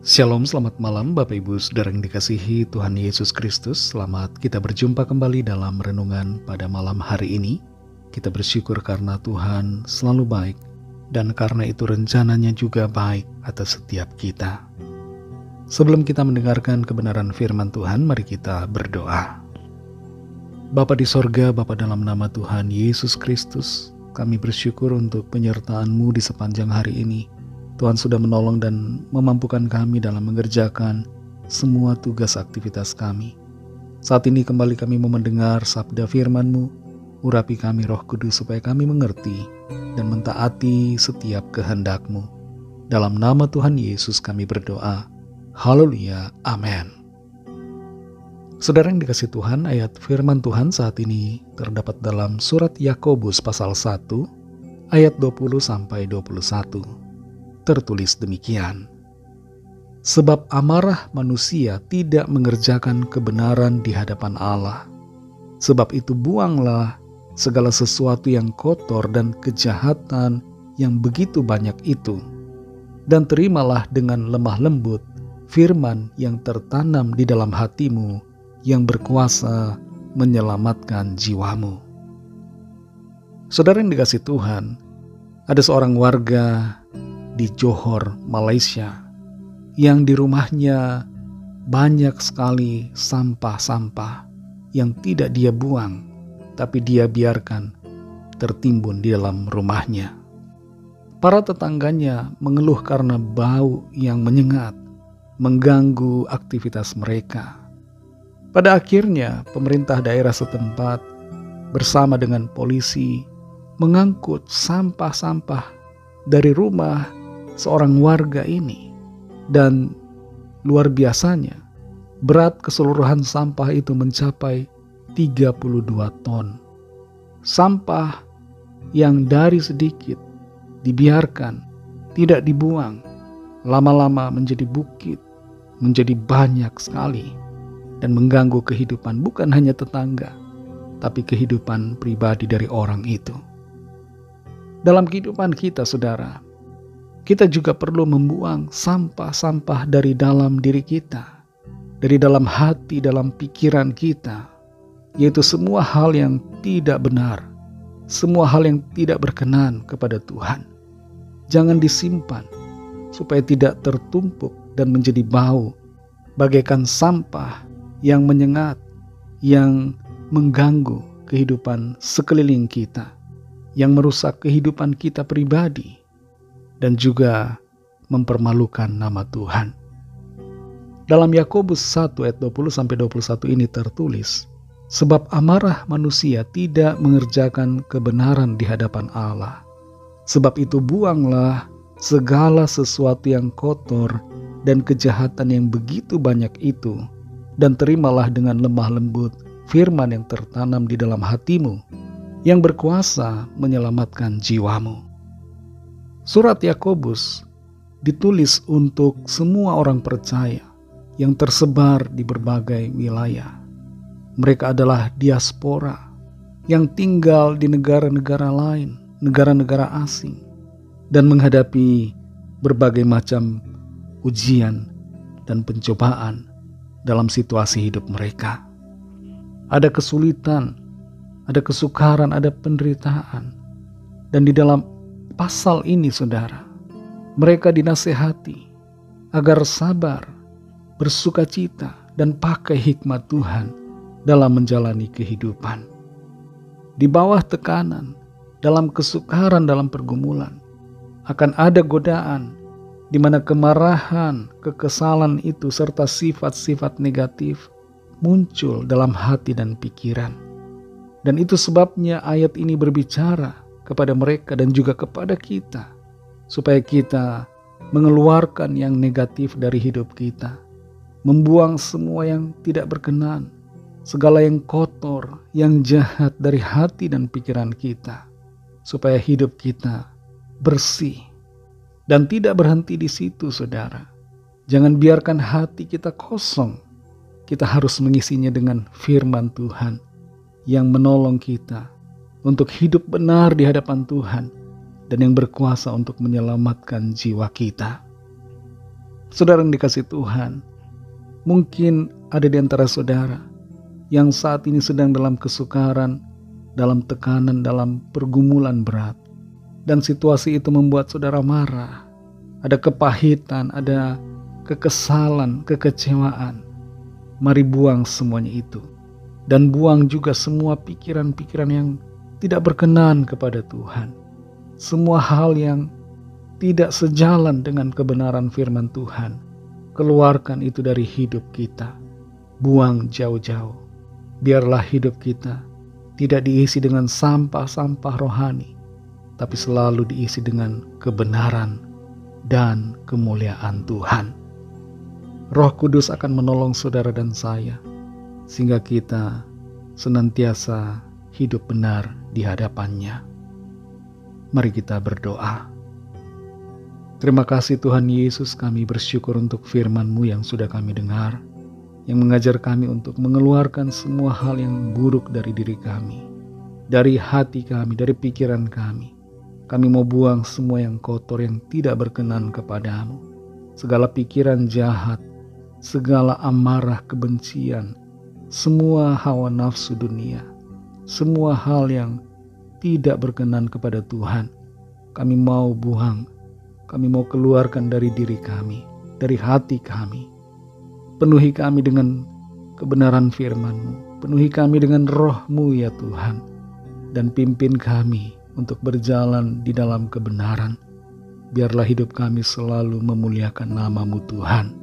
Shalom, selamat malam Bapak Ibu Saudara yang dikasihi Tuhan Yesus Kristus. Selamat kita berjumpa kembali dalam renungan pada malam hari ini. Kita bersyukur karena Tuhan selalu baik, dan karena itu rencananya juga baik atas setiap kita. Sebelum kita mendengarkan kebenaran firman Tuhan, mari kita berdoa. Bapa di sorga, Bapa dalam nama Tuhan Yesus Kristus, kami bersyukur untuk penyertaan-Mu di sepanjang hari ini. Tuhan sudah menolong dan memampukan kami dalam mengerjakan semua tugas aktivitas kami. Saat ini kembali kami mau mendengar sabda firman-Mu. Urapi kami Roh Kudus supaya kami mengerti dan mentaati setiap kehendak-Mu. Dalam nama Tuhan Yesus kami berdoa. Haleluya, amin. Saudara yang dikasihi Tuhan, ayat firman Tuhan saat ini terdapat dalam surat Yakobus pasal 1 ayat 20-21. Tertulis demikian. Sebab amarah manusia tidak mengerjakan kebenaran di hadapan Allah. Sebab itu buanglah segala sesuatu yang kotor dan kejahatan yang begitu banyak itu. Dan terimalah dengan lemah lembut firman yang tertanam di dalam hatimu yang berkuasa menyelamatkan jiwamu. Saudara yang dikasihi Tuhan, ada seorang warga di Johor, Malaysia, yang di rumahnya banyak sekali sampah-sampah yang tidak dia buang, tapi dia biarkan tertimbun di dalam rumahnya. Para tetangganya mengeluh karena bau yang menyengat, mengganggu aktivitas mereka. Pada akhirnya, pemerintah daerah setempat bersama dengan polisi mengangkut sampah-sampah dari rumah seorang warga ini, dan luar biasanya berat keseluruhan sampah itu mencapai 32 ton. Sampah yang dari sedikit dibiarkan, tidak dibuang, lama-lama menjadi bukit, menjadi banyak sekali, dan mengganggu kehidupan bukan hanya tetangga, tapi kehidupan pribadi dari orang itu. Dalam kehidupan kita, saudara, kita juga perlu membuang sampah-sampah dari dalam diri kita, dari dalam hati, dalam pikiran kita, yaitu semua hal yang tidak benar, semua hal yang tidak berkenan kepada Tuhan. Jangan disimpan supaya tidak tertumpuk dan menjadi bau, bagaikan sampah yang menyengat, yang mengganggu kehidupan sekeliling kita, yang merusak kehidupan kita pribadi, dan juga mempermalukan nama Tuhan. Dalam Yakobus 1 ayat 20-21 ini tertulis, sebab amarah manusia tidak mengerjakan kebenaran di hadapan Allah. Sebab itu buanglah segala sesuatu yang kotor dan kejahatan yang begitu banyak itu, dan terimalah dengan lemah lembut firman yang tertanam di dalam hatimu, yang berkuasa menyelamatkan jiwamu. Surat Yakobus ditulis untuk semua orang percaya yang tersebar di berbagai wilayah. Mereka adalah diaspora yang tinggal di negara-negara lain, negara-negara asing, dan menghadapi berbagai macam ujian dan pencobaan dalam situasi hidup mereka. Ada kesulitan, ada kesukaran, ada penderitaan, dan di dalam pasal ini, saudara, mereka dinasehati agar sabar, bersukacita, dan pakai hikmat Tuhan dalam menjalani kehidupan. Di bawah tekanan, dalam kesukaran, dalam pergumulan, akan ada godaan di mana kemarahan, kekesalan itu serta sifat-sifat negatif muncul dalam hati dan pikiran. Dan itu sebabnya ayat ini berbicara kepada mereka dan juga kepada kita, supaya kita mengeluarkan yang negatif dari hidup kita, membuang semua yang tidak berkenan, segala yang kotor, yang jahat dari hati dan pikiran kita, supaya hidup kita bersih. Dan tidak berhenti di situ, saudara. Jangan biarkan hati kita kosong. Kita harus mengisinya dengan firman Tuhan yang menolong kita untuk hidup benar di hadapan Tuhan dan yang berkuasa untuk menyelamatkan jiwa kita. Saudara yang dikasih Tuhan, mungkin ada di antara saudara yang saat ini sedang dalam kesukaran, dalam tekanan, dalam pergumulan berat. Dan situasi itu membuat saudara marah. Ada kepahitan, ada kekesalan, kekecewaan. Mari buang semuanya itu. Dan buang juga semua pikiran-pikiran yang tidak berkenan kepada Tuhan. Semua hal yang tidak sejalan dengan kebenaran firman Tuhan. Keluarkan itu dari hidup kita. Buang jauh-jauh. Biarlah hidup kita tidak diisi dengan sampah-sampah rohani, tapi selalu diisi dengan kebenaran dan kemuliaan Tuhan. Roh Kudus akan menolong saudara dan saya, sehingga kita senantiasa hidup benar di hadapan-Nya. Mari kita berdoa. Terima kasih Tuhan Yesus, kami bersyukur untuk firman-Mu yang sudah kami dengar, yang mengajar kami untuk mengeluarkan semua hal yang buruk dari diri kami, dari hati kami, dari pikiran kami. Kami mau buang semua yang kotor, yang tidak berkenan kepadamu. Segala pikiran jahat, segala amarah, kebencian, semua hawa nafsu dunia, semua hal yang tidak berkenan kepada Tuhan. Kami mau buang, kami mau keluarkan dari diri kami, dari hati kami. Penuhi kami dengan kebenaran firman-Mu. Penuhi kami dengan roh-Mu ya Tuhan. Dan pimpin kami untuk berjalan di dalam kebenaran. Biarlah hidup kami selalu memuliakan nama-Mu Tuhan.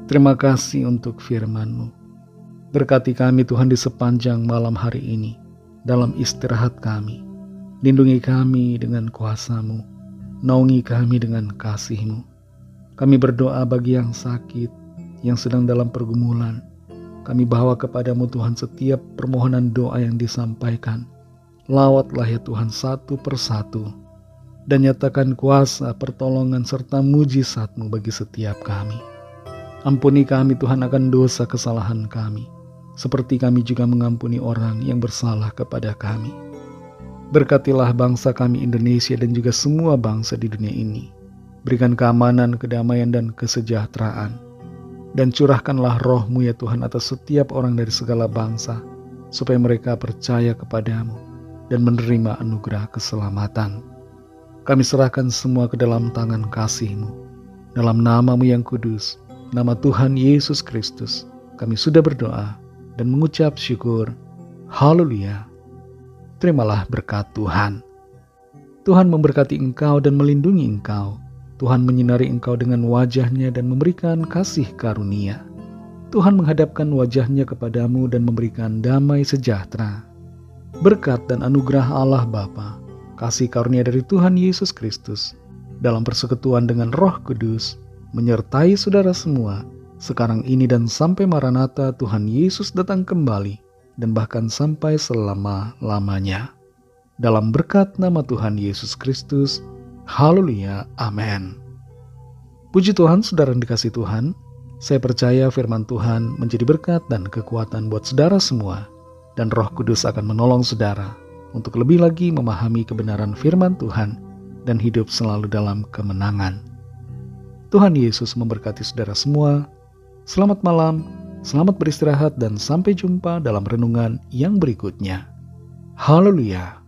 Terima kasih untuk firman-Mu. Berkati kami Tuhan di sepanjang malam hari ini. Dalam istirahat kami. Lindungi kami dengan kuasa-Mu. Naungi kami dengan kasih-Mu. Kami berdoa bagi yang sakit, yang sedang dalam pergumulan. Kami bawa kepadamu Tuhan setiap permohonan doa yang disampaikan. Lawatlah ya Tuhan satu persatu, dan nyatakan kuasa, pertolongan, serta mujizat-Mu bagi setiap kami. Ampuni kami Tuhan akan dosa kesalahan kami, seperti kami juga mengampuni orang yang bersalah kepada kami. Berkatilah bangsa kami Indonesia dan juga semua bangsa di dunia ini. Berikan keamanan, kedamaian, dan kesejahteraan. Dan curahkanlah roh-Mu ya Tuhan atas setiap orang dari segala bangsa, supaya mereka percaya kepadamu dan menerima anugerah keselamatan. Kami serahkan semua ke dalam tangan kasih-Mu. Dalam nama-Mu yang kudus, nama Tuhan Yesus Kristus, kami sudah berdoa dan mengucap syukur. Haleluya. Terimalah berkat Tuhan. Tuhan memberkati engkau dan melindungi engkau. Tuhan menyinari engkau dengan wajah-Nya dan memberikan kasih karunia. Tuhan menghadapkan wajah-Nya kepadamu dan memberikan damai sejahtera. Berkat dan anugerah Allah Bapa, kasih karunia dari Tuhan Yesus Kristus, dalam persekutuan dengan Roh Kudus, menyertai saudara semua, sekarang ini dan sampai Maranatha Tuhan Yesus datang kembali, dan bahkan sampai selama-lamanya. Dalam berkat nama Tuhan Yesus Kristus, haleluya, amin. Puji Tuhan, saudara yang dikasih Tuhan, saya percaya firman Tuhan menjadi berkat dan kekuatan buat saudara semua, dan Roh Kudus akan menolong saudara untuk lebih lagi memahami kebenaran firman Tuhan dan hidup selalu dalam kemenangan. Tuhan Yesus memberkati saudara semua. Selamat malam, selamat beristirahat, dan sampai jumpa dalam renungan yang berikutnya. Haleluya.